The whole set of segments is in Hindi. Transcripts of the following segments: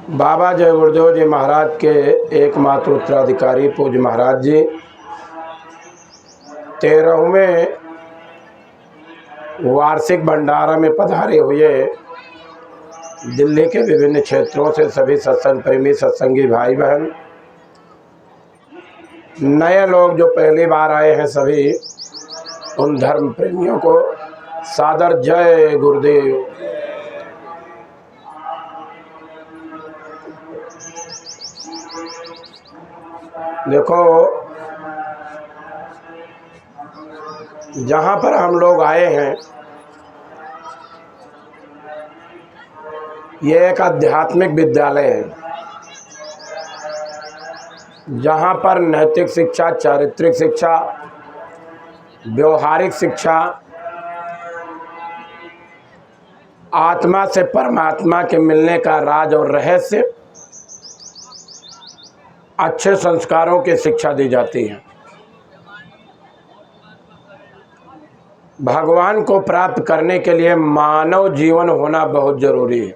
बाबा जय गुरुदेव जी महाराज के एकमात्र उत्तराधिकारी पूज्य महाराज जी 13वें वार्षिक भंडारा में पधारे हुए दिल्ली के विभिन्न क्षेत्रों से सभी सत्संग प्रेमी सत्संगी भाई बहन, नए लोग जो पहली बार आए हैं, सभी उन धर्म प्रेमियों को सादर जय गुरुदेव। देखो, जहाँ पर हम लोग आए हैं ये एक आध्यात्मिक विद्यालय है, जहाँ पर नैतिक शिक्षा, चारित्रिक शिक्षा, व्यवहारिक शिक्षा, आत्मा से परमात्मा के मिलने का राज और रहस्य, अच्छे संस्कारों की शिक्षा दी जाती है। भगवान को प्राप्त करने के लिए मानव जीवन होना बहुत जरूरी है।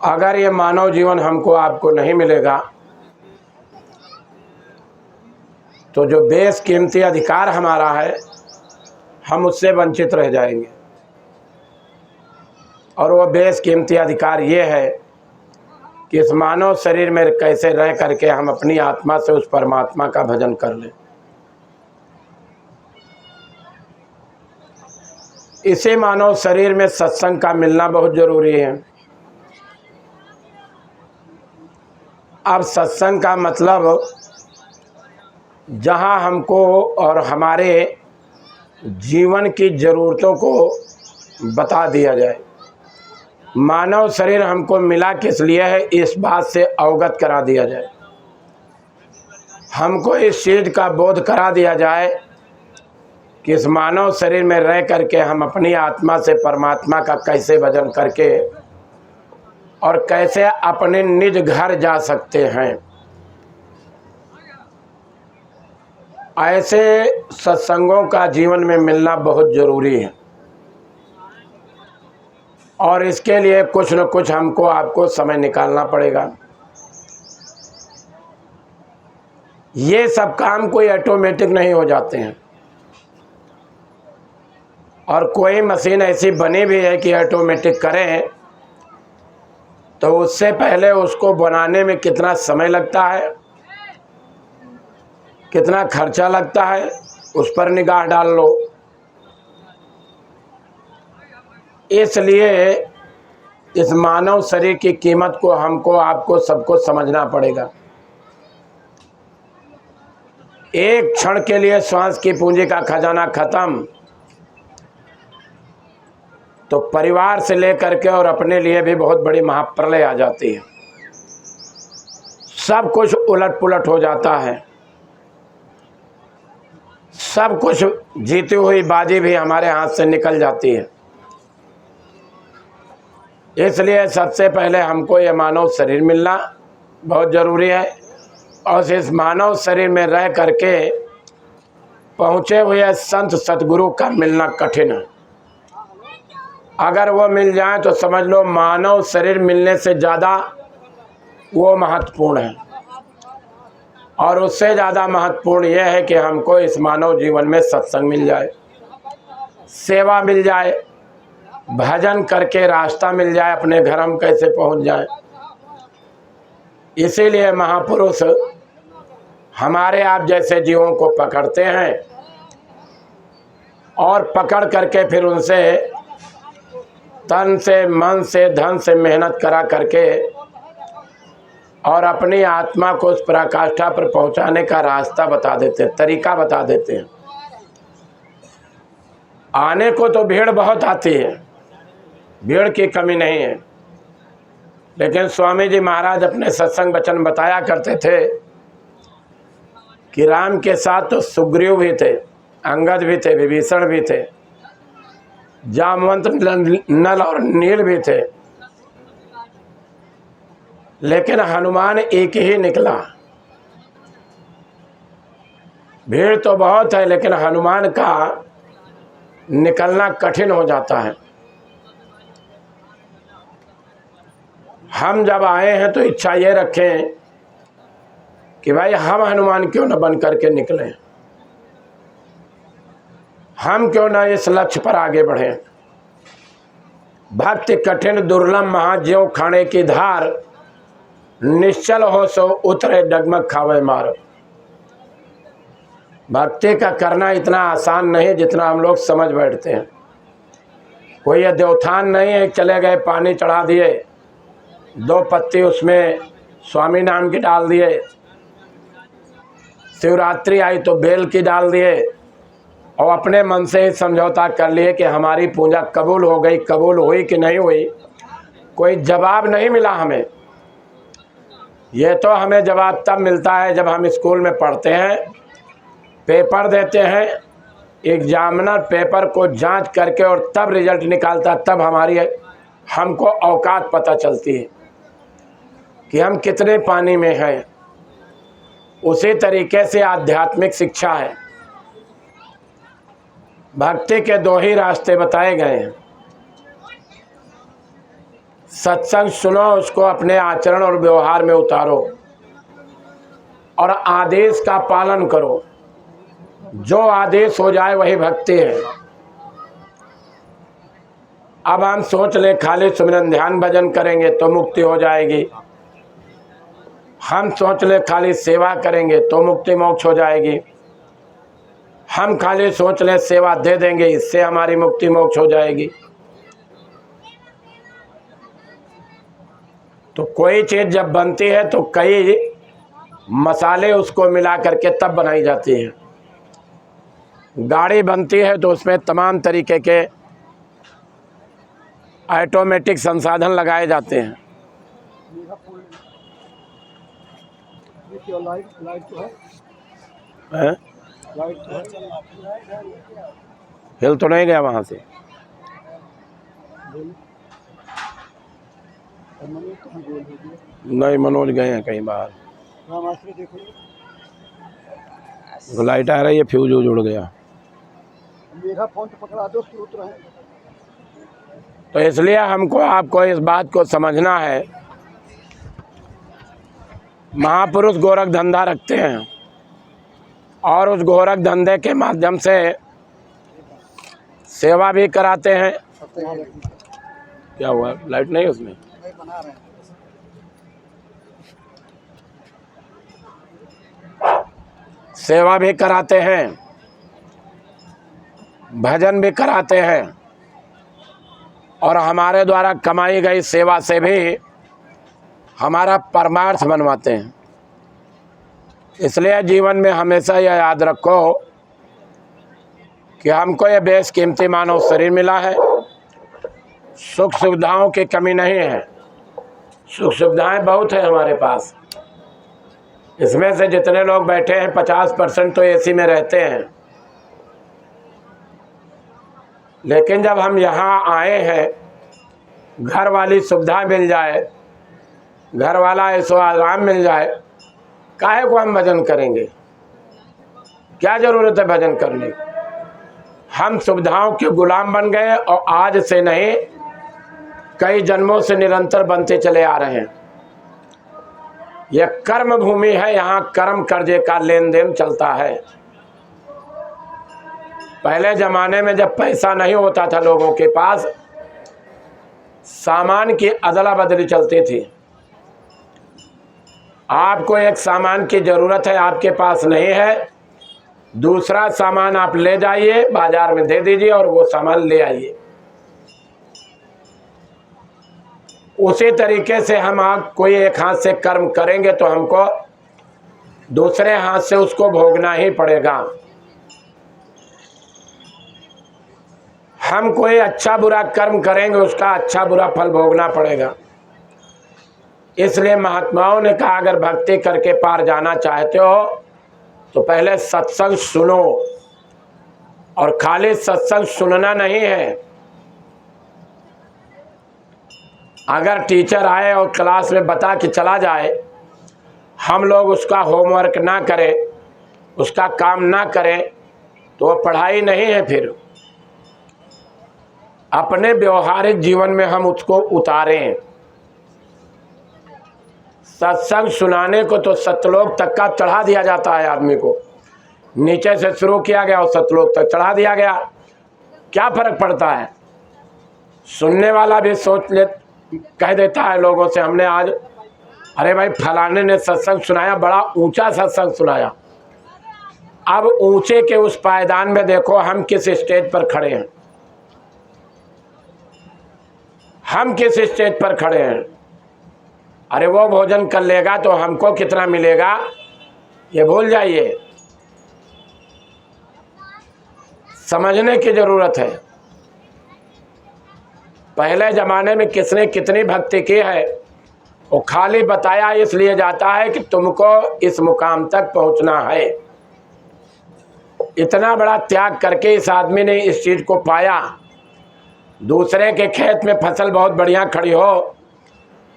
अगर ये मानव जीवन हमको आपको नहीं मिलेगा तो जो बेशकीमती अधिकार हमारा है, हम उससे वंचित रह जाएंगे। और वो बेशकीमती अधिकार ये है कि इस मानव शरीर में कैसे रह करके हम अपनी आत्मा से उस परमात्मा का भजन कर लें। इसी मानव शरीर में सत्संग का मिलना बहुत जरूरी है। अब सत्संग का मतलब जहां हमको और हमारे जीवन की ज़रूरतों को बता दिया जाए। मानव शरीर हमको मिला किस लिए है, इस बात से अवगत करा दिया जाए। हमको इस चीज़ का बोध करा दिया जाए कि इस मानव शरीर में रह करके हम अपनी आत्मा से परमात्मा का कैसे भजन करके और कैसे अपने निज घर जा सकते हैं। ऐसे सत्संगों का जीवन में मिलना बहुत ज़रूरी है और इसके लिए कुछ न कुछ हमको आपको समय निकालना पड़ेगा। ये सब काम कोई ऑटोमेटिक नहीं हो जाते हैं और कोई मशीन ऐसी बनी भी है कि ऑटोमेटिक करें तो उससे पहले उसको बनाने में कितना समय लगता है, कितना खर्चा लगता है, उस पर निगाह डाल लो। इसलिए इस मानव शरीर की कीमत को हमको आपको सबको समझना पड़ेगा। एक क्षण के लिए श्वास की पूंजी का खजाना खत्म तो परिवार से लेकर के और अपने लिए भी बहुत बड़ी महाप्रलय आ जाती है। सब कुछ उलट पुलट हो जाता है, सब कुछ जीती हुई बाजी भी हमारे हाथ से निकल जाती है। इसलिए सबसे पहले हमको ये मानव शरीर मिलना बहुत ज़रूरी है और इस मानव शरीर में रह करके पहुँचे हुए संत सतगुरु का मिलना कठिन है। अगर वो मिल जाए तो समझ लो मानव शरीर मिलने से ज़्यादा वो महत्वपूर्ण है। और उससे ज़्यादा महत्वपूर्ण यह है कि हमको इस मानव जीवन में सत्संग मिल जाए, सेवा मिल जाए, भजन करके रास्ता मिल जाए, अपने घर हम कैसे पहुंच जाएं। इसीलिए महापुरुष हमारे आप जैसे जीवों को पकड़ते हैं और पकड़ करके फिर उनसे तन से, मन से, धन से मेहनत करा करके और अपनी आत्मा को उस पराकाष्ठा पर पहुंचाने का रास्ता बता देते हैं, तरीका बता देते हैं। आने को तो भीड़ बहुत आती है, भीड़ की कमी नहीं है, लेकिन स्वामी जी महाराज अपने सत्संग वचन बताया करते थे कि राम के साथ तो सुग्रीव भी थे, अंगद भी थे, विभीषण भी थे, जामवंत, नल और नील भी थे, लेकिन हनुमान एक ही निकला। भीड़ तो बहुत है लेकिन हनुमान का निकलना कठिन हो जाता है। हम जब आए हैं तो इच्छा ये रखें कि भाई हम हनुमान क्यों न बन करके निकलें, हम क्यों न इस लक्ष्य पर आगे बढ़ें। भक्ति कठिन दुर्लभ महाज्यों खाने की धार, निश्चल हो सो उतरे डगमग खावे मार। भक्ति का करना इतना आसान नहीं जितना हम लोग समझ बैठते हैं। कोई ये देवथान नहीं है, चले गए पानी चढ़ा दिए, 2 पत्ती उसमें स्वामी नाम की डाल दिए, शिवरात्रि आई तो बेल की डाल दिए और अपने मन से ही समझौता कर लिए कि हमारी पूजा कबूल हो गई। कबूल हुई कि नहीं हुई कोई जवाब नहीं मिला हमें। ये तो हमें जवाब तब मिलता है जब हम स्कूल में पढ़ते हैं, पेपर देते हैं, एग्जामिनर पेपर को जांच करके और तब रिजल्ट निकालता, तब हमको औकात पता चलती है कि हम कितने पानी में हैं। उसी तरीके से आध्यात्मिक शिक्षा है। भक्ति के 2 ही रास्ते बताए गए हैं। सत्संग सुनो, उसको अपने आचरण और व्यवहार में उतारो और आदेश का पालन करो। जो आदेश हो जाए वही भक्ति है। अब हम सोच ले खाली सुमिरन ध्यान भजन करेंगे तो मुक्ति हो जाएगी, हम सोच ले खाली सेवा करेंगे तो मुक्ति मोक्ष हो जाएगी, हम खाली सोच ले सेवा दे देंगे इससे हमारी मुक्ति मोक्ष हो जाएगी। तो कोई चीज जब बनती है तो कई मसाले उसको मिला करके तब बनाई जाती है। गाड़ी बनती है तो उसमें तमाम तरीके के ऑटोमेटिक संसाधन लगाए जाते हैं। हिल तो नहीं गया वहां से? नहीं, मनोज गए हैं कहीं बाहर। लाइट आ रही है, फ्यूज उड़ गया। मेरा फोन तो पकड़ा दो, तो इसलिए हमको आपको इस बात को समझना है। महापुरुष गोरख धंधा रखते हैं और उस गोरख धंधे के माध्यम से सेवा भी कराते हैं। क्या हुआ, लाइट नहीं उसमें? सेवा भी कराते हैं, भजन भी कराते हैं और हमारे द्वारा कमाई गई सेवा से भी हमारा परमार्थ बनवाते हैं। इसलिए जीवन में हमेशा यह याद रखो कि हमको ये बेशकीमती मानव शरीर मिला है। सुख सुविधाओं की कमी नहीं है, सुख सुविधाएं बहुत है हमारे पास। इसमें से जितने लोग बैठे हैं 50% तो एसी में रहते हैं। लेकिन जब हम यहाँ आए हैं, घर वाली सुविधा मिल जाए, घर वाला ऐसो आराम मिल जाए, काहे को हम भजन करेंगे? क्या जरूरत है भजन करने की? हम सुविधाओं के गुलाम बन गए और आज से नहीं, कई जन्मों से निरंतर बनते चले आ रहे हैं। यह कर्म भूमि है, यहाँ कर्म कर्जे का लेन देन चलता है। पहले जमाने में जब पैसा नहीं होता था लोगों के पास, सामान की अदला बदली चलती थी। आपको एक सामान की जरूरत है, आपके पास नहीं है, दूसरा सामान आप ले जाइए, बाजार में दे दीजिए और वो सामान ले आइए। उसी तरीके से हम आप कोई एक हाथ से कर्म करेंगे तो हमको दूसरे हाथ से उसको भोगना ही पड़ेगा। हम कोई अच्छा बुरा कर्म करेंगे, उसका अच्छा बुरा फल भोगना पड़ेगा। इसलिए महात्माओं ने कहा, अगर भक्ति करके पार जाना चाहते हो तो पहले सत्संग सुनो। और खाली सत्संग सुनना नहीं है, अगर टीचर आए और क्लास में बता के चला जाए, हम लोग उसका होमवर्क ना करें, उसका काम ना करें, तो वह पढ़ाई नहीं है। फिर अपने व्यवहारिक जीवन में हम उसको उतारें। सत्संग सुनाने को तो सतलोक तक का चढ़ा दिया जाता है आदमी को, नीचे से शुरू किया गया और सतलोक तक चढ़ा दिया गया। क्या फर्क पड़ता है? सुनने वाला भी सोच ले, कह देता है लोगों से, हमने आज, अरे भाई फलाने ने सत्संग सुनाया, बड़ा ऊंचा सत्संग सुनाया। अब ऊंचे के उस पायदान में देखो हम किस स्टेज पर खड़े हैं, हम किस स्टेज पर खड़े हैं। अरे वो भोजन कर लेगा तो हमको कितना मिलेगा ये भूल जाइए, समझने की जरूरत है। पहले जमाने में किसने कितनी भक्ति की है वो खाली बताया इसलिए जाता है कि तुमको इस मुकाम तक पहुंचना है। इतना बड़ा त्याग करके इस आदमी ने इस चीज को पाया। दूसरे के खेत में फसल बहुत बढ़िया खड़ी हो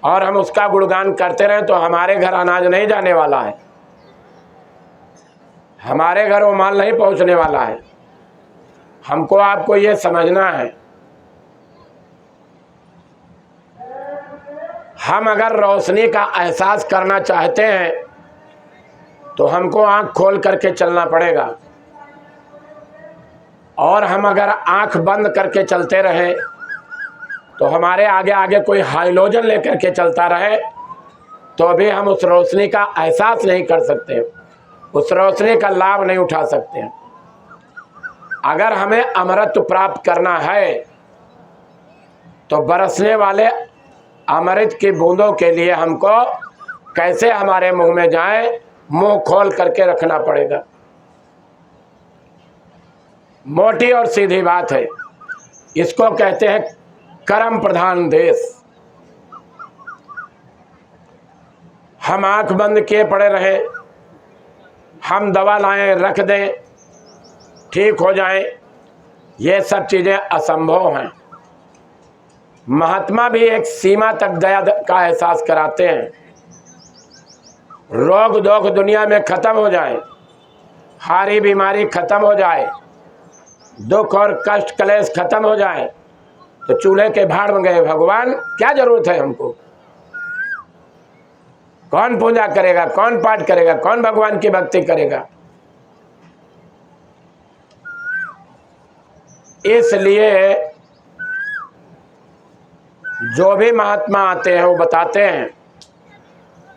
और हम उसका गुणगान करते रहें तो हमारे घर अनाज नहीं जाने वाला है, हमारे घर वो माल नहीं पहुंचने वाला है। हमको आपको ये समझना है, हम अगर रोशनी का एहसास करना चाहते हैं तो हमको आंख खोल करके चलना पड़ेगा, और हम अगर आंख बंद करके चलते रहे तो हमारे आगे आगे कोई हाइलोजन लेकर के चलता रहे तो भी हम उस रोशनी का एहसास नहीं कर सकते, उस रोशनी का लाभ नहीं उठा सकते। अगर हमें अमृत प्राप्त करना है तो बरसने वाले अमृत की बूंदों के लिए हमको कैसे हमारे मुंह में जाए, मुंह खोल करके रखना पड़ेगा। मोटी और सीधी बात है, इसको कहते हैं कर्म प्रधान देश। हम आंख बंद किए पड़े रहे, हम दवा लाएं रख दें ठीक हो जाए, ये सब चीजें असंभव हैं। महात्मा भी एक सीमा तक दया का एहसास कराते हैं। रोग दोख दुनिया में खत्म हो जाए, हारी बीमारी खत्म हो जाए, दुख और कष्ट कलेश खत्म हो जाए तो चूल्हे के भाड़ में गए भगवान, क्या जरूरत है हमको? कौन पूजा करेगा, कौन पाठ करेगा, कौन भगवान की भक्ति करेगा? इसलिए जो भी महात्मा आते हैं वो बताते हैं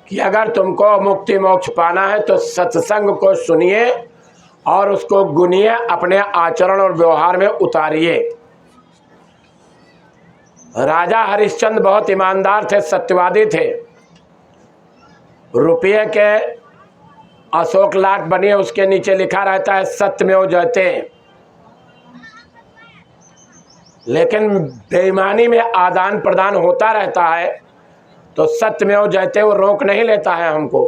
कि अगर तुमको मुक्ति मोक्ष पाना है तो सत्संग को सुनिए और उसको गुनिए, अपने आचरण और व्यवहार में उतारिए। राजा हरिश्चंद्र बहुत ईमानदार थे, सत्यवादी थे। रुपये के अशोक लाट बनी है, उसके नीचे लिखा रहता है सत्यमेव जयते। लेकिन बेईमानी में आदान प्रदान होता रहता है तो सत्यमेव जयते वो रोक नहीं लेता है हमको,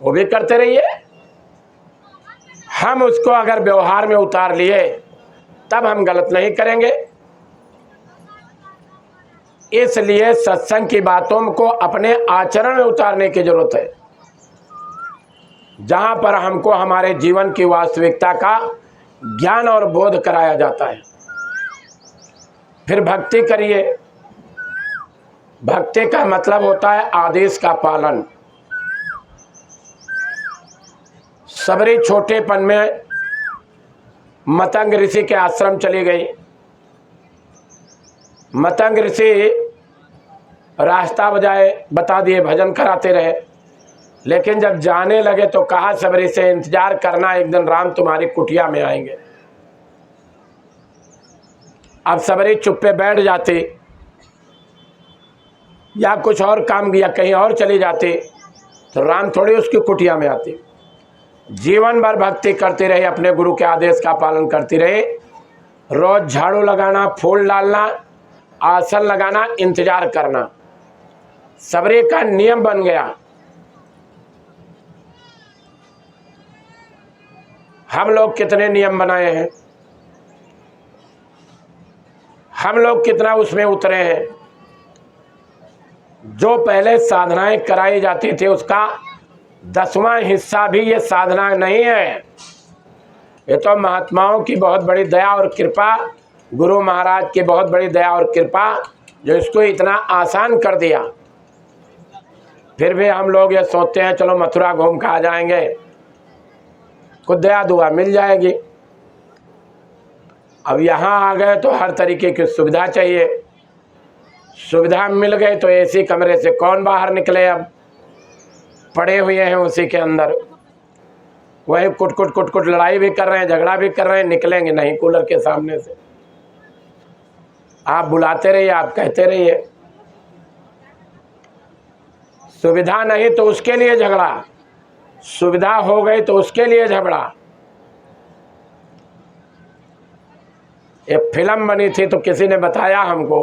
वो भी करते रहिए। हम उसको अगर व्यवहार में उतार लिए तब हम गलत नहीं करेंगे। इसलिए सत्संग की बातों को अपने आचरण में उतारने की जरूरत है, जहां पर हमको हमारे जीवन की वास्तविकता का ज्ञान और बोध कराया जाता है। फिर भक्ति करिए। भक्ति का मतलब होता है आदेश का पालन। सबरी छोटेपन में मतंग ऋषि के आश्रम चली गई। मतंग ऋषि रास्ता बता दिए, भजन कराते रहे, लेकिन जब जाने लगे तो कहा सबरी से इंतजार करना, एक दिन राम तुम्हारी कुटिया में आएंगे। अब सबरी चुप पे बैठ जाती या कुछ और काम या कहीं और चली जाती तो राम थोड़ी उसकी कुटिया में आती। जीवन भर भक्ति करती रही, अपने गुरु के आदेश का पालन करती रही। रोज झाड़ू लगाना, फूल डालना, आसन लगाना, इंतजार करना सबरी का नियम बन गया। हम लोग कितने नियम बनाए हैं, हम लोग कितना उसमें उतरे हैं। जो पहले साधनाएं कराई जाती थी उसका 10वां हिस्सा भी ये साधना नहीं है। ये तो महात्माओं की बहुत बड़ी दया और कृपा, गुरु महाराज की बहुत बड़ी दया और कृपा, जो इसको इतना आसान कर दिया। फिर भी हम लोग ये सोचते हैं चलो मथुरा घूम के आ जाएंगे, कुछ दया दुआ मिल जाएगी। अब यहाँ आ गए तो हर तरीके की सुविधा चाहिए। सुविधा मिल गई तो एसी कमरे से कौन बाहर निकले, अब पड़े हुए हैं उसी के अंदर, वही कुट कुट कुट कुट लड़ाई भी कर रहे हैं, झगड़ा भी कर रहे हैं, निकलेंगे नहीं कूलर के सामने से। आप बुलाते रहिए, आप कहते रहिए, सुविधा नहीं तो उसके लिए झगड़ा, सुविधा हो गई तो उसके लिए झगड़ा। एक फिल्म बनी थी तो किसी ने बताया हमको,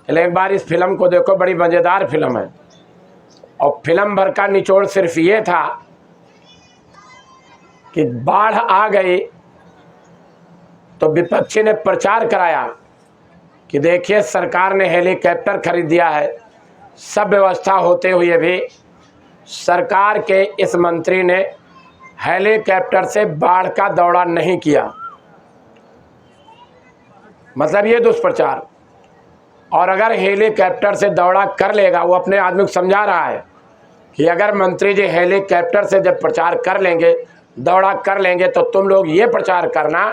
एक बार इस फिल्म को देखो, बड़ी मज़ेदार फिल्म है। और फिल्म भर का निचोड़ सिर्फ ये था कि बाढ़ आ गई तो विपक्षी ने प्रचार कराया कि देखिए सरकार ने हेलीकॉप्टर खरीद दिया है, सब व्यवस्था होते हुए भी सरकार के इस मंत्री ने हेलीकॉप्टर से बाढ़ का दौरा नहीं किया, मतलब ये दुष्प्रचार। और अगर हेलीकॉप्टर से दौरा कर लेगा, वो अपने आदमी को समझा रहा है कि अगर मंत्री जी हेलीकॉप्टर से जब प्रचार कर लेंगे, दौरा कर लेंगे, तो तुम लोग ये प्रचार करना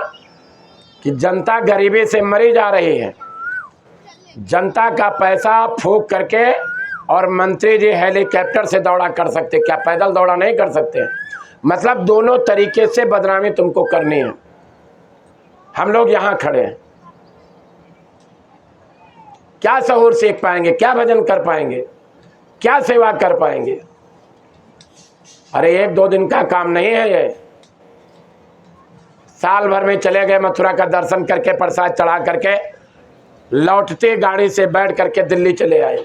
कि जनता गरीबी से मरी जा रही है, जनता का पैसा फूंक करके, और मंत्री जी हेलीकॉप्टर से दौरा कर सकते, क्या पैदल दौरा नहीं कर सकते? मतलब दोनों तरीके से बदनामी तुमको करनी है। हम लोग यहाँ खड़े हैं, क्या सहूर सीख पाएंगे, क्या भजन कर पाएंगे, क्या सेवा कर पाएंगे? अरे एक दो दिन का काम नहीं है ये, साल भर में चले गए, मथुरा का दर्शन करके प्रसाद चढ़ा करके लौटते गाड़ी से बैठ करके दिल्ली चले आए।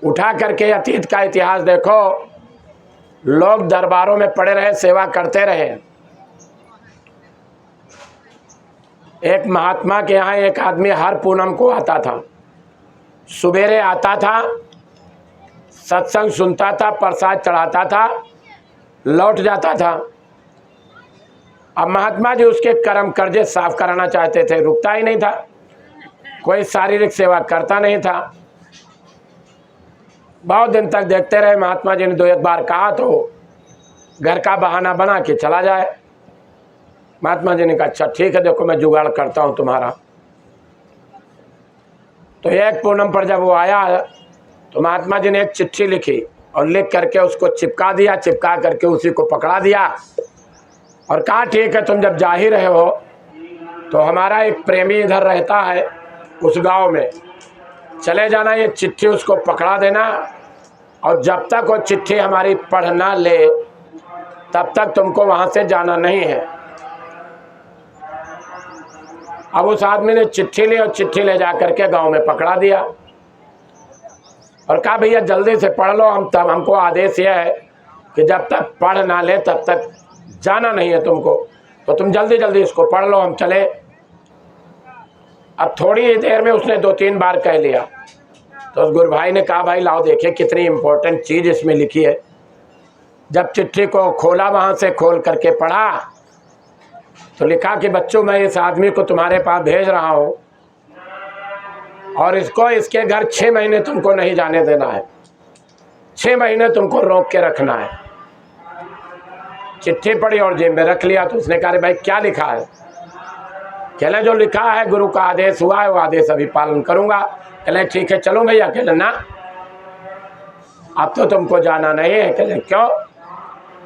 उठा करके अतीत का इतिहास देखो, लोग दरबारों में पड़े रहे, सेवा करते रहे। एक महात्मा के यहाँ एक आदमी हर पूनम को आता था, सुबेरे आता था, सत्संग सुनता था, प्रसाद चढ़ाता था, लौट जाता था। अब महात्मा जी उसके कर्म कर्जे साफ कराना चाहते थे, रुकता ही नहीं था, कोई शारीरिक सेवा करता नहीं था। बहुत दिन तक देखते रहे, महात्मा जी ने दो एक बार कहा तो घर का बहाना बना के चला जाए। महात्मा जी ने कहा अच्छा ठीक है, देखो मैं जुगाड़ करता हूँ तुम्हारा। तो एक पूनम पर जब वो आया तो महात्मा जी ने एक चिट्ठी लिखी और लिख करके उसको चिपका दिया, चिपका करके उसी को पकड़ा दिया और कहा ठीक है, तुम जब जा ही रहे हो तो हमारा एक प्रेमी इधर रहता है उस गांव में, चले जाना, ये चिट्ठी उसको पकड़ा देना, और जब तक वो चिट्ठी हमारी पढ़ ना ले तब तक तुमको वहां से जाना नहीं है। अब उस आदमी ने चिट्ठी ली और चिट्ठी ले जा करके गांव में पकड़ा दिया और कहा भैया जल्दी से पढ़ लो, हम तब हमको आदेश यह है कि जब तक पढ़ ना ले तब तक जाना नहीं है तुमको, तो तुम जल्दी जल्दी इसको पढ़ लो, हम चले। अब थोड़ी ही देर में उसने 2-3 बार कह लिया तो उस गुरु भाई ने कहा भाई लाओ देखिए कितनी इंपॉर्टेंट चीज़ इसमें लिखी है। जब चिट्ठी को खोला, वहाँ से खोल करके पढ़ा तो लिखा कि बच्चों मैं इस आदमी को तुम्हारे पास भेज रहा हूँ और इसको इसके घर 6 महीने तुमको नहीं जाने देना है, 6 महीने तुमको रोक के रखना है। चिट्ठी पढ़ी और जेब में रख लिया। तो उसने कहा भाई क्या लिखा है? कहले जो लिखा है गुरु का आदेश हुआ है वो आदेश अभी पालन करूंगा। कहले ठीक है चलो भैया। कहले ना अब तो तुमको जाना नहीं है। कहले क्यों?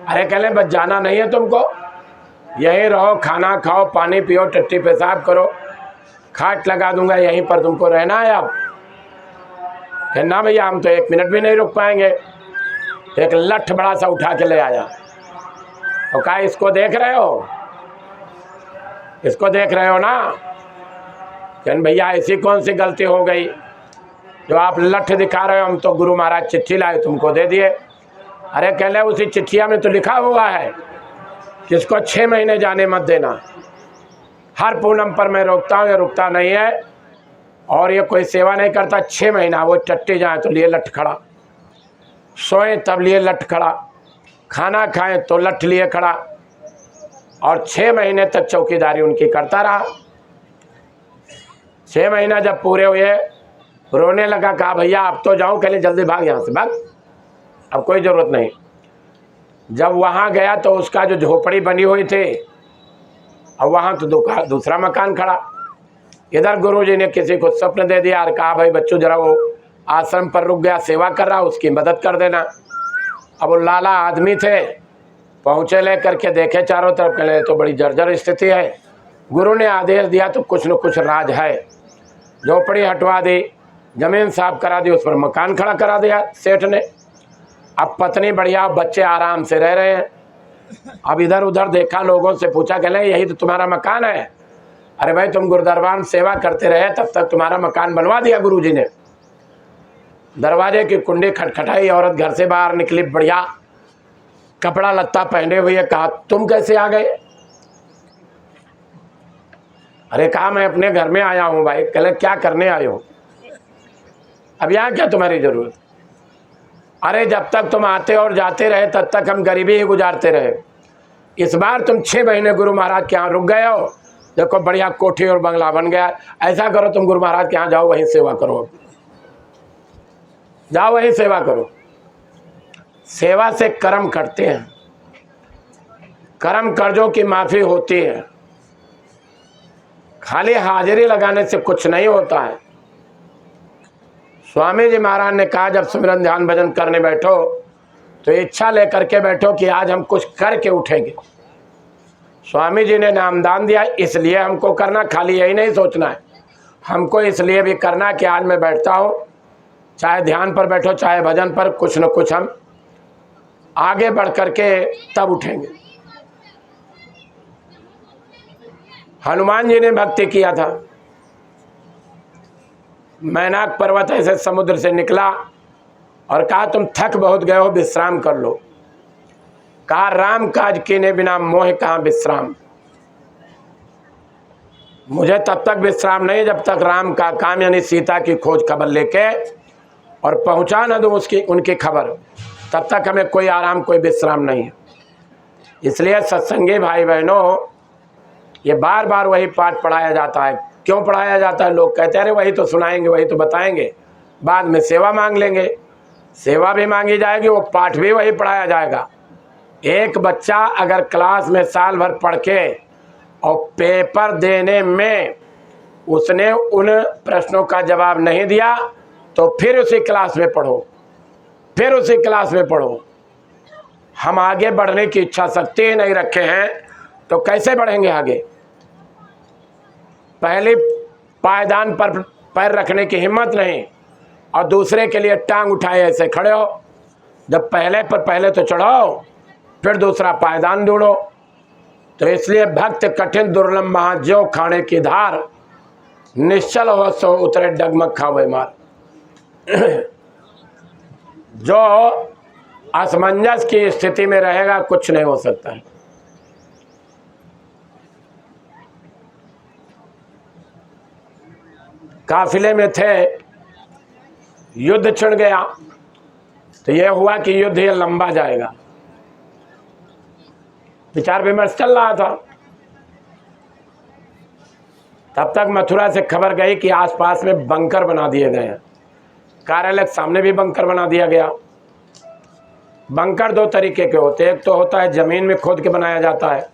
अरे कहले बस जाना नहीं है तुमको, यहीं रहो, खाना खाओ, पानी पियो, टट्टी पेशाब करो, खाट लगा दूंगा, यहीं पर तुमको रहना है। अब कहना ना भैया हम तो 1 मिनट भी नहीं रुक पाएंगे। एक लठ बड़ा सा उठा के ले आया तो कहा इसको देख रहे हो, इसको देख रहे हो ना? कहन भैया ऐसी कौन सी गलती हो गई जो आप लठ दिखा रहे हो? हम तो गुरु महाराज चिट्ठी लाए तुमको दे दिए। अरे कहले उसी चिट्ठिया में तो लिखा हुआ है कि इसको 6 महीने जाने मत देना। हर पूनम पर मैं रोकता हूँ, ये रुकता नहीं है और ये कोई सेवा नहीं करता। 6 महीना वो टट्टी जाए तो लिए लठ खड़ा, सोए तब लिए लठ खड़ा, खाना खाएं तो लठ लिए खड़ा, और 6 महीने तक चौकीदारी उनकी करता रहा। 6 महीना जब पूरे हुए, रोने लगा, कहा भैया अब तो जाऊं, कहले जल्दी भाग यहाँ से, भाग, अब कोई ज़रूरत नहीं। जब वहाँ गया तो उसका जो झोपड़ी बनी हुई थी, और वहाँ तो दूसरा मकान खड़ा। इधर गुरुजी ने किसी को स्वप्न दे दिया और कहा भाई बच्चों जरा वो आश्रम पर रुक गया, सेवा कर रहा, उसकी मदद कर देना। अब वो लाला आदमी थे, पहुँचे, ले करके देखे चारों तरफ, कहले तो बड़ी जर्जर स्थिति है। गुरु ने आदेश दिया तो कुछ न कुछ राज है। झोपड़ी हटवा दी, जमीन साफ करा दी, उस पर मकान खड़ा करा दिया सेठ ने। अब पत्नी बढ़िया, बच्चे आराम से रह रहे हैं। अब इधर उधर देखा, लोगों से पूछा, कहले यही तो तुम्हारा मकान है? अरे भाई तुम गुरुदरबार में सेवा करते रहे, तब तक तुम्हारा मकान बनवा दिया गुरुजी ने। दरवाजे की कुंडी खटखटाई, औरत घर से बाहर निकली, बढ़िया कपड़ा लत्ता पहने हुए। कहा तुम कैसे आ गए? अरे कहा मैं अपने घर में आया हूँ भाई। कहले क्या करने आए हो? अब यहाँ क्या तुम्हारी जरूरत? अरे जब तक तुम आते और जाते रहे तब तक हम गरीबी ही गुजारते रहे। इस बार तुम 6 महीने गुरु महाराज के यहाँ रुक गए हो, देखो बढ़िया कोठी और बंगला बन गया। ऐसा करो तुम गुरु महाराज के यहाँ जाओ, वहीं सेवा करो, जाओ वहीं सेवा करो। सेवा से कर्म करते हैं, कर्म कर्जों की माफी होती है। खाली हाजिरी लगाने से कुछ नहीं होता है। स्वामी जी महाराज ने कहा जब सिमरन ध्यान भजन करने बैठो तो इच्छा लेकर के बैठो कि आज हम कुछ करके उठेंगे। स्वामी जी ने नामदान दिया, इसलिए हमको करना, खाली यही नहीं सोचना है, हमको इसलिए भी करना कि आज मैं बैठता हूँ, चाहे ध्यान पर बैठो चाहे भजन पर, कुछ न कुछ हम आगे बढ़ करके तब उठेंगे। हनुमान जी ने भक्ति किया था। मैनाक पर्वत ऐसे समुद्र से निकला और कहा तुम थक बहुत गए हो, विश्राम कर लो। कहा राम काज कीने बिना मोह कहाँ विश्राम। मुझे तब तक विश्राम नहीं जब तक राम का काम यानी सीता की खोज खबर लेके और पहुंचा न दूं उसकी उनकी खबर, तब तक हमें कोई आराम कोई विश्राम नहीं है। इसलिए सत्संगी भाई बहनों, ये बार बार वही पाठ पढ़ाया जाता है। क्यों पढ़ाया जाता है? लोग कहते हैं अरे वही तो सुनाएंगे, वही तो बताएंगे, बाद में सेवा मांग लेंगे। सेवा भी मांगी जाएगी, वो पाठ भी वही पढ़ाया जाएगा। एक बच्चा अगर क्लास में साल भर पढ़ के और पेपर देने में उसने उन प्रश्नों का जवाब नहीं दिया तो फिर उसी क्लास में पढ़ो, फिर उसी क्लास में पढ़ो। हम आगे बढ़ने की इच्छा शक्ति ही नहीं रखे हैं तो कैसे बढ़ेंगे आगे? पहले पायदान पर पैर रखने की हिम्मत नहीं और दूसरे के लिए टांग उठाए ऐसे खड़े हो। जब पहले पर पहले तो चढ़ो, फिर दूसरा पायदान ढूंढो। तो इसलिए भक्त कठिन दुर्लभ महाज्यो खाने की धार, निश्चल हो सो उतरे डगमग खावे मार। जो असमंजस की स्थिति में रहेगा कुछ नहीं हो सकता है। काफिले में थे, युद्ध छिड़ गया तो यह हुआ कि युद्ध ये लंबा जाएगा। विचार विमर्श चल रहा था। तब तक मथुरा से खबर गई कि आसपास में बंकर बना दिए गए हैं। कार्यालय के सामने भी बंकर बना दिया गया। बंकर 2 तरीके के होते हैं, एक तो होता है जमीन में खोद के बनाया जाता है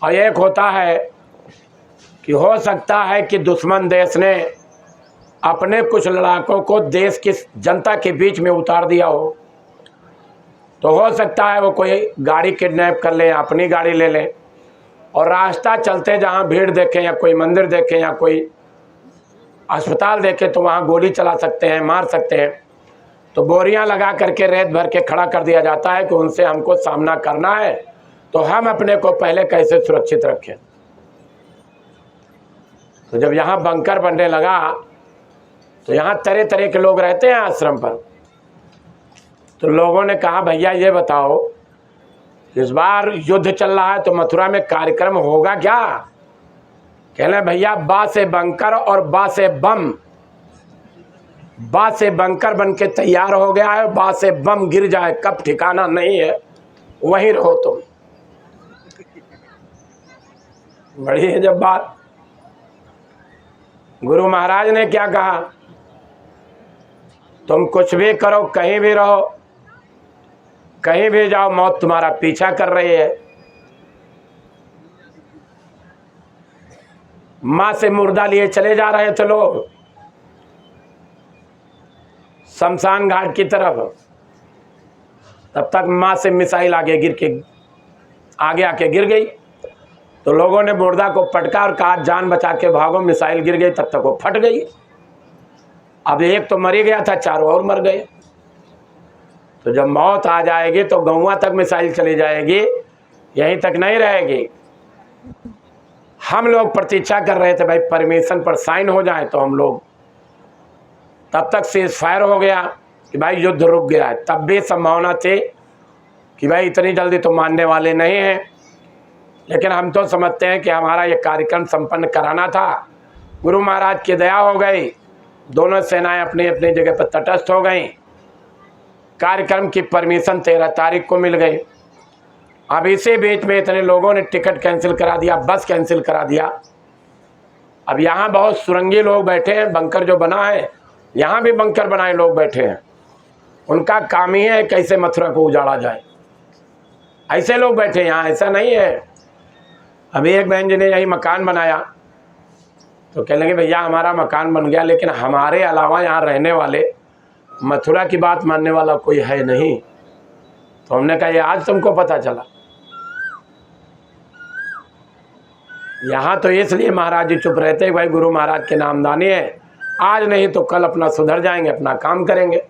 और एक होता है कि हो सकता है कि दुश्मन देश ने अपने कुछ लड़ाकों को देश की जनता के बीच में उतार दिया हो। तो हो सकता है वो कोई गाड़ी किडनैप कर ले या अपनी गाड़ी ले ले और रास्ता चलते जहाँ भीड़ देखें या कोई मंदिर देखें या कोई अस्पताल देखें तो वहाँ गोली चला सकते हैं, मार सकते हैं। तो बोरियां लगा करके रेत भर के खड़ा कर दिया जाता है कि उनसे हमको सामना करना है तो हम अपने को पहले कैसे सुरक्षित रखें। तो जब यहाँ बंकर बनने लगा तो यहाँ तरह तरह के लोग रहते हैं आश्रम पर। तो लोगों ने कहा भैया ये बताओ इस बार युद्ध चल रहा है तो मथुरा में कार्यक्रम होगा क्या? कहले भैया बा से बंकर और बा से बम, बा से बंकर बन के तैयार हो गया है, बा से बम गिर जाए कब ठिकाना नहीं है, वहीं रहो तुम। बड़ी है जब बात। गुरु महाराज ने क्या कहा, तुम कुछ भी करो, कहीं भी रहो, कहीं भी जाओ, मौत तुम्हारा पीछा कर रही है। मां से मुर्दा लिए चले जा रहे थे लोग शमशान घाट की तरफ, तब तक मां से मिसाइल आगे आके गिर गई। तो लोगों ने मुर्दा को पटका और कहा जान बचा के भागो, मिसाइल गिर गई, तब तक वो फट गई। अब एक तो मर ही गया था, चारों और मर गए। तो जब मौत आ जाएगी तो गौवा तक मिसाइल चली जाएगी, यहीं तक नहीं रहेगी। हम लोग प्रतीक्षा कर रहे थे भाई परमिशन पर साइन हो जाए तो हम लोग, तब तक सीज फायर हो गया कि भाई युद्ध रुक गया है। तब भी संभावना थी कि भाई इतनी जल्दी तो मानने वाले नहीं हैं, लेकिन हम तो समझते हैं कि हमारा ये कार्यक्रम संपन्न कराना था। गुरु महाराज की दया हो गई, दोनों सेनाएं अपनी अपनी जगह पर तटस्थ हो गईं। कार्यक्रम की परमिशन 13 तारीख को मिल गई। अब इसी बीच में इतने लोगों ने टिकट कैंसिल करा दिया, बस कैंसिल करा दिया। अब यहाँ बहुत सुरंगी लोग बैठे हैं, बंकर जो बना है, यहाँ भी बंकर बनाए लोग बैठे हैं। उनका काम ही है कैसे मथुरा को उजाड़ा जाए, ऐसे लोग बैठे यहाँ, ऐसा नहीं है। अभी एक बहन जी ने यही मकान बनाया तो कह लगे भैया हमारा मकान बन गया, लेकिन हमारे अलावा यहाँ रहने वाले मथुरा की बात मानने वाला कोई है नहीं। तो हमने कहा ये आज तुमको पता चला। यहाँ तो इसलिए महाराज जी चुप रहते हैं भाई गुरु महाराज के नामदानी है, आज नहीं तो कल अपना सुधर जाएंगे, अपना काम करेंगे।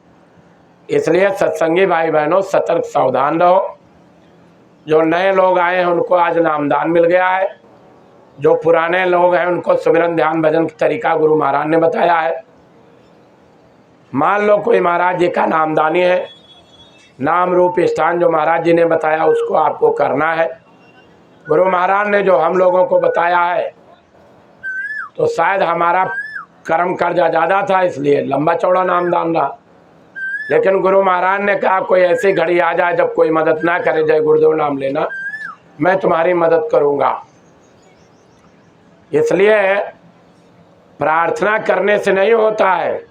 इसलिए सत्संगी भाई बहनों सतर्क सावधान रहो। जो नए लोग आए हैं उनको आज नामदान मिल गया है, जो पुराने लोग हैं उनको सुमिरन ध्यान भजन की तरीका गुरु महाराज ने बताया है। मान लो कोई महाराज जी का नामदानी है, नाम रूप स्थान जो महाराज जी ने बताया उसको आपको करना है। गुरु महाराज ने जो हम लोगों को बताया है तो शायद हमारा कर्म कर्जा ज़्यादा था इसलिए लंबा चौड़ा नामदान रहा, लेकिन गुरु महाराज ने कहा कोई ऐसी घड़ी आ जाए जब कोई मदद ना करे, जय गुरुदेव नाम लेना, मैं तुम्हारी मदद करूँगा। इसलिए प्रार्थना करने से नहीं होता है,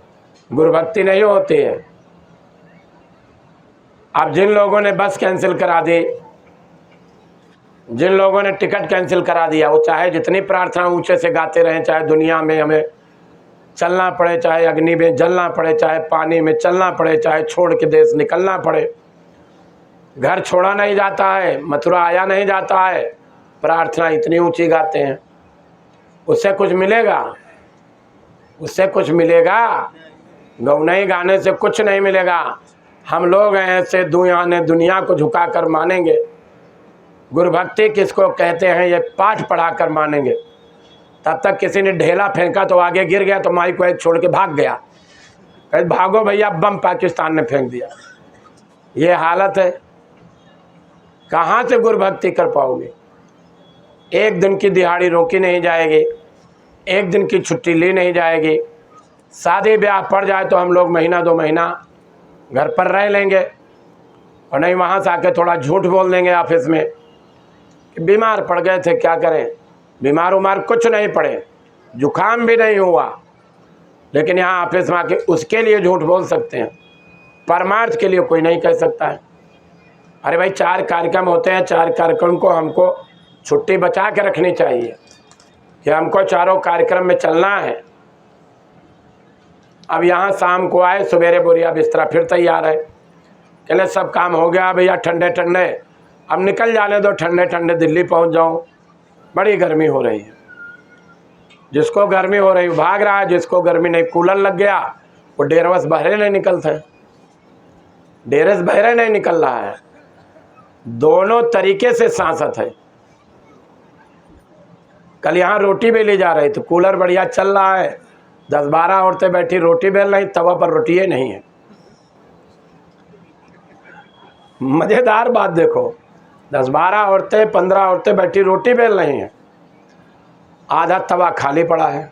गुरु भक्ति नहीं होती है। अब जिन लोगों ने बस कैंसिल करा दी, जिन लोगों ने टिकट कैंसिल करा दिया, वो चाहे जितनी प्रार्थना ऊंचे से गाते रहें, चाहे दुनिया में हमें चलना पड़े, चाहे अग्नि में जलना पड़े, चाहे पानी में चलना पड़े, चाहे छोड़ के देश निकलना पड़े, घर छोड़ा नहीं जाता है, मथुरा आया नहीं जाता है, प्रार्थना इतनी ऊंची गाते हैं। उससे कुछ मिलेगा? उससे कुछ मिलेगा? गौनई गाने से कुछ नहीं मिलेगा। हम लोग ऐसे दुनिया को झुका कर मानेंगे। गुरु भक्ति किसको कहते हैं ये पाठ पढ़ा कर मानेंगे। तब तक किसी ने ढेला फेंका तो आगे गिर गया तो माई को छोड़ के भाग गया, कहे भागो भैया बम पाकिस्तान ने फेंक दिया। ये हालत है, कहाँ से गुरु भक्ति कर पाओगे? एक दिन की दिहाड़ी रोकी नहीं जाएगी, एक दिन की छुट्टी ली नहीं जाएगी। शादी ब्याह पड़ जाए तो हम लोग महीना 2 महीना घर पर रह लेंगे, और नहीं वहाँ से आके थोड़ा झूठ बोल देंगे ऑफिस में कि बीमार पड़ गए थे, क्या करें। बीमार उमार कुछ नहीं पड़े, जुकाम भी नहीं हुआ, लेकिन यहाँ ऑफिस में आके उसके लिए झूठ बोल सकते हैं, परमार्थ के लिए कोई नहीं कह सकता है। अरे भाई 4 कार्यक्रम होते हैं, 4 कार्यक्रम को हमको छुट्टी बचा के रखनी चाहिए कि हमको चारों कार्यक्रम में चलना है। अब यहाँ शाम को आए, सवेरे बोरिया बिस्तरा फिर तैयार है, कहले सब काम हो गया भैया ठंडे ठंडे, अब निकल जाने दो, ठंडे ठंडे दिल्ली पहुँच जाऊँ, बड़ी गर्मी हो रही है। जिसको गर्मी हो रही भाग रहा है, जिसको गर्मी नहीं कूलर लग गया वो डेरवस बहरे नहीं निकलते, डेरस बहरे नहीं निकल रहा है। दोनों तरीके से सांसत है। कल यहाँ रोटी बेली जा रही तो कूलर बढ़िया चल रहा है, 10-12 औरतें बैठी रोटी बेल रही, तवा पर रोटी नहीं है। मज़ेदार बात देखो, 10-12 औरतें 15 औरतें बैठी रोटी बेल रही हैं, आधा तवा खाली पड़ा है।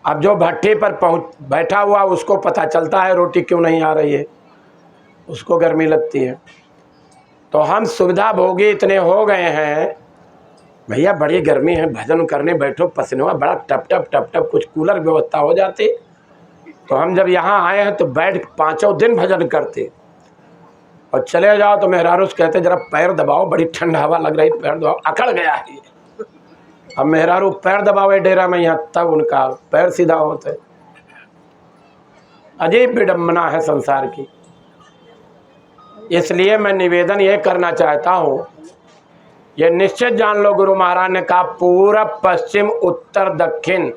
अब जो भट्टी पर बैठा हुआ उसको पता चलता है रोटी क्यों नहीं आ रही है, उसको गर्मी लगती है। तो हम सुविधा भोगी इतने हो गए हैं, भैया बड़ी गर्मी है, भजन करने बैठो, पसीना बड़ा टप टप टप टप, कुछ कूलर व्यवस्था हो जाती। तो हम जब यहाँ आए हैं तो बैठ 5 दिन भजन करते, और चले जाओ तो मेहरारू से कहते जरा पैर दबाओ, बड़ी ठंड हवा लग रही, पैर दबाओ, अकड़ गया है। अब मेहरारू पैर दबावे डेरा में यहाँ, तब उनका पैर सीधा होते। अजीब विडम्बना है संसार की। इसलिए मैं निवेदन ये करना चाहता हूँ, ये निश्चित जान लो, गुरु महाराज ने कहा पूरब पश्चिम उत्तर दक्षिण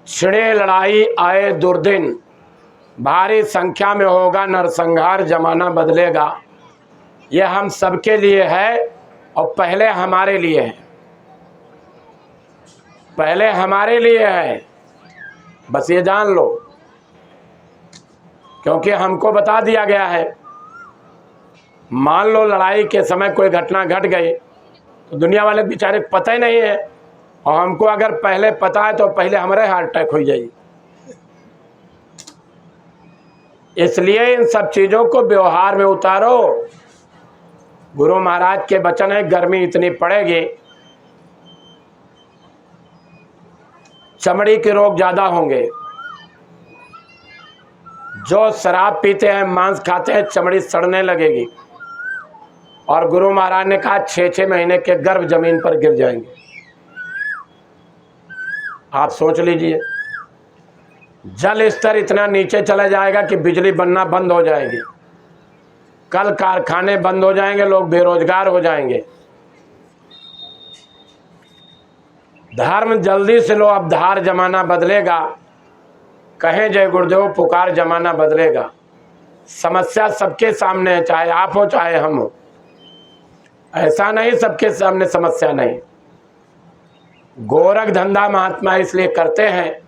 छिड़े लड़ाई आए दुर्दिन, भारी संख्या में होगा नरसंहार, जमाना बदलेगा। ये हम सबके लिए है और पहले हमारे लिए है, पहले हमारे लिए है, बस ये जान लो। क्योंकि हमको बता दिया गया है, मान लो लड़ाई के समय कोई घटना घट गई तो दुनिया वाले बेचारे पता ही नहीं है, और हमको अगर पहले पता है तो पहले हमारे हार्ट अटैक हो जाएगी। इसलिए इन सब चीज़ों को व्यवहार में उतारो। गुरु महाराज के वचन है, गर्मी इतनी पड़ेगी, चमड़ी के रोग ज़्यादा होंगे। जो शराब पीते हैं, मांस खाते हैं, चमड़ी सड़ने लगेगी। और गुरु महाराज ने कहा 6-6 महीने के गर्भ जमीन पर गिर जाएंगे। आप सोच लीजिए, जल स्तर इतना नीचे चला जाएगा कि बिजली बनना बंद हो जाएगी, कल कारखाने बंद हो जाएंगे, लोग बेरोजगार हो जाएंगे। धर्म जल्दी से लो, अब धार जमाना बदलेगा। कहें जय गुरुदेव, पुकार जमाना बदलेगा। समस्या सबके सामने है, चाहे आप हो चाहे हम हो, ऐसा नहीं सबके सामने समस्या नहीं। गोरख धंधा महात्मा इसलिए करते हैं,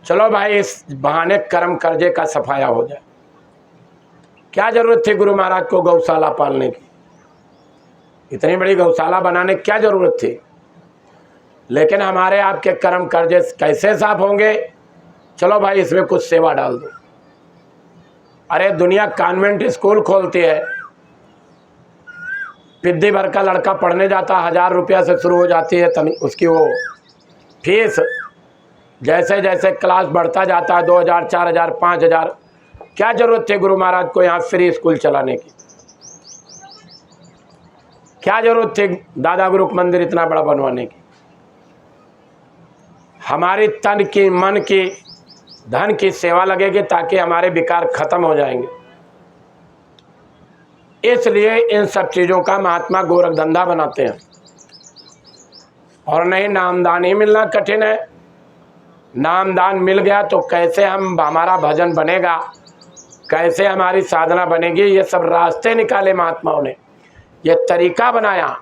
चलो भाई इस बहाने कर्म कर्जे का सफाया हो जाए। क्या जरूरत थी गुरु महाराज को गौशाला पालने की, इतनी बड़ी गौशाला बनाने की क्या जरूरत थी। लेकिन हमारे आपके कर्म कर्जे कैसे साफ होंगे, चलो भाई इसमें कुछ सेवा डाल दो। अरे दुनिया कॉन्वेंट स्कूल खोलती है, पिद्दी भर का लड़का पढ़ने जाता, 1000 रुपया से शुरू हो जाती है उसकी वो फीस। जैसे जैसे क्लास बढ़ता जाता है 2000, 4000, 5000। क्या जरूरत थी गुरु महाराज को यहाँ फ्री स्कूल चलाने की, क्या जरूरत थी दादा गुरु मंदिर इतना बड़ा बनवाने की। हमारी तन की, मन की, धन की सेवा लगेगी ताकि हमारे विकार खत्म हो जाएंगे। इसलिए इन सब चीज़ों का महात्मा गोरख धंधा बनाते हैं। और नहीं, नामदान ही मिलना कठिन है। नामदान मिल गया तो कैसे हमारा भजन बनेगा, कैसे हमारी साधना बनेगी, ये सब रास्ते निकाले महात्माओं ने, ये तरीका बनाया।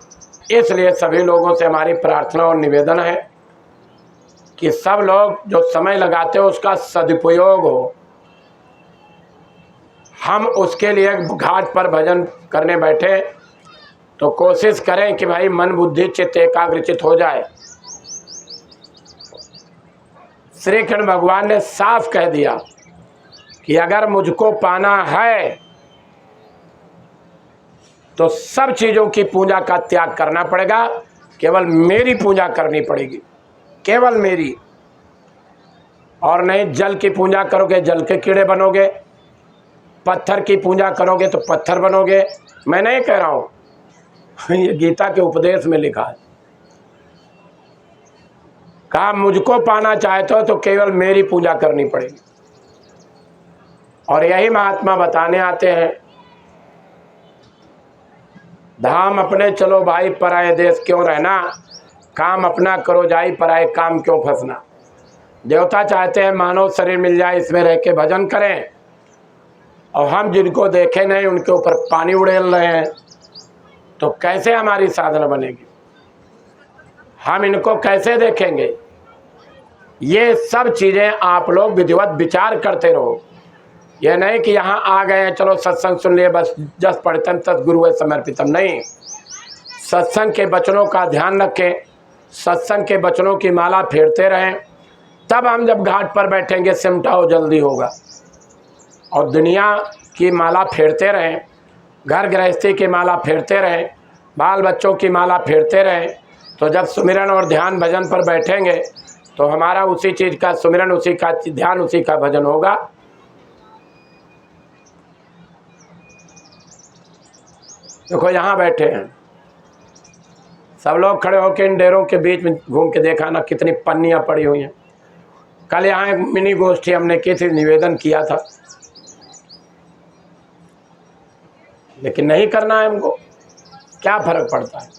इसलिए सभी लोगों से हमारी प्रार्थना और निवेदन है कि सब लोग जो समय लगाते हो उसका सदुपयोग हो। हम उसके लिए घाट पर भजन करने बैठे तो कोशिश करें कि भाई मन बुद्धि चित्त एकाग्रचित हो जाए। श्री कृष्ण भगवान ने साफ कह दिया कि अगर मुझको पाना है तो सब चीज़ों की पूजा का त्याग करना पड़ेगा, केवल मेरी पूजा करनी पड़ेगी, केवल मेरी। और नहीं, जल की पूजा करोगे जल के कीड़े बनोगे, पत्थर की पूजा करोगे तो पत्थर बनोगे। मैं नहीं कह रहा हूँ, ये गीता के उपदेश में लिखा है। कहा मुझको पाना चाहते हो तो केवल मेरी पूजा करनी पड़ेगी। और यही महात्मा बताने आते हैं, धाम अपने चलो भाई पराए देश क्यों रहना, काम अपना करो जाई पराए काम क्यों फंसना। देवता चाहते हैं मानव शरीर मिल जाए, इसमें रह के भजन करें, और हम जिनको देखे नहीं उनके ऊपर पानी उड़ेल रहे हैं, तो कैसे हमारी साधना बनेगी, हम इनको कैसे देखेंगे। ये सब चीज़ें आप लोग विधिवत विचार करते रहो। ये नहीं कि यहाँ आ गए हैं चलो सत्संग सुन लिए बस, जस पढ़तन तत् गुरु समर्पितम। नहीं, सत्संग के वचनों का ध्यान रखें, सत्संग के वचनों की माला फेरते रहें, तब हम जब घाट पर बैठेंगे सिमटाओ जल्दी होगा। और दुनिया की माला फेरते रहें, घर गृहस्थी की माला फेरते रहें, बाल बच्चों की माला फेरते रहें, तो जब सुमिरन और ध्यान भजन पर बैठेंगे तो हमारा उसी चीज़ का सुमिरन, उसी का ध्यान, उसी का भजन होगा। देखो यहाँ बैठे हैं सब लोग, खड़े होकर इन डेरों के बीच में घूम के देखा ना कितनी पन्नियाँ पड़ी हुई हैं। कल यहाँ एक मिनी गोष्ठी हमने की थी, निवेदन किया था, लेकिन नहीं करना है हमको, क्या फर्क पड़ता है।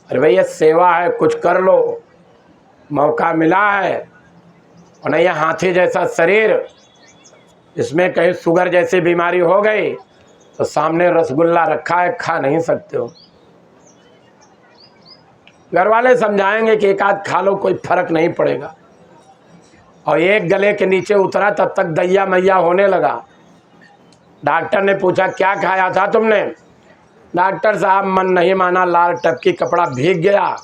अरे भैया सेवा है, कुछ कर लो, मौका मिला है। और नहीं हाथी जैसा शरीर, इसमें कहीं शुगर जैसी बीमारी हो गई तो सामने रसगुल्ला रखा है, खा नहीं सकते हो। घर वाले समझाएंगे कि एक आध खा लो, कोई फर्क नहीं पड़ेगा। और एक गले के नीचे उतरा तब तक दैया मैया होने लगा। डॉक्टर ने पूछा क्या खाया था तुमने? डॉक्टर साहब मन नहीं माना, लाल टपकी, कपड़ा भीग गया।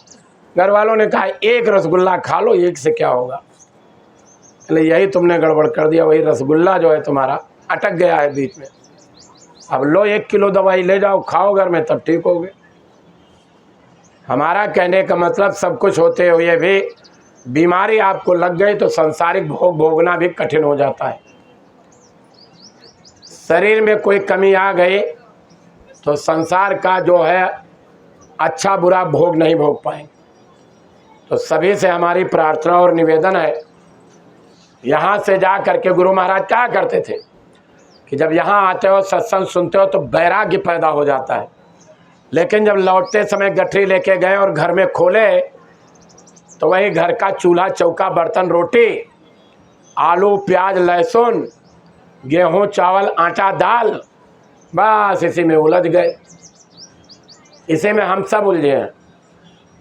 घर वालों ने कहा एक रसगुल्ला खा लो, एक से क्या होगा। चले यही तुमने गड़बड़ कर दिया, वही रसगुल्ला जो है तुम्हारा अटक गया है बीच में। अब लो 1 किलो दवाई ले जाओ, खाओ घर में, तब ठीक होगे। हमारा कहने का मतलब सब कुछ होते हुए भी बीमारी आपको लग गई तो संसारिक भोग भोगना भी कठिन हो जाता है। शरीर में कोई कमी आ गई तो संसार का जो है अच्छा बुरा भोग नहीं भोग पाएंगे। तो सभी से हमारी प्रार्थना और निवेदन है, यहाँ से जा करके गुरु महाराज क्या करते थे कि जब यहाँ आते हो, सत्संग सुनते हो तो वैराग्य पैदा हो जाता है। लेकिन जब लौटते समय गठरी लेके गए और घर में खोले तो वही घर का चूल्हा चौका, बर्तन, रोटी, आलू प्याज लहसुन, गेहूं चावल आटा दाल, बस इसी में उलझ गए। इसी में हम सब उलझे हैं।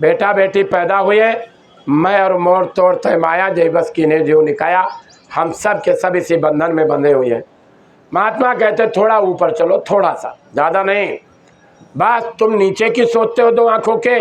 बेटा बेटी पैदा हुए, मैं और मोर तोड़ तय माया, जय बस कीने जीव निकाया। हम सब के सब इसी बंधन में बंधे हुए हैं। महात्मा कहते थोड़ा ऊपर चलो, थोड़ा सा, ज़्यादा नहीं। बस तुम नीचे की सोचते हो 2 आँखों के,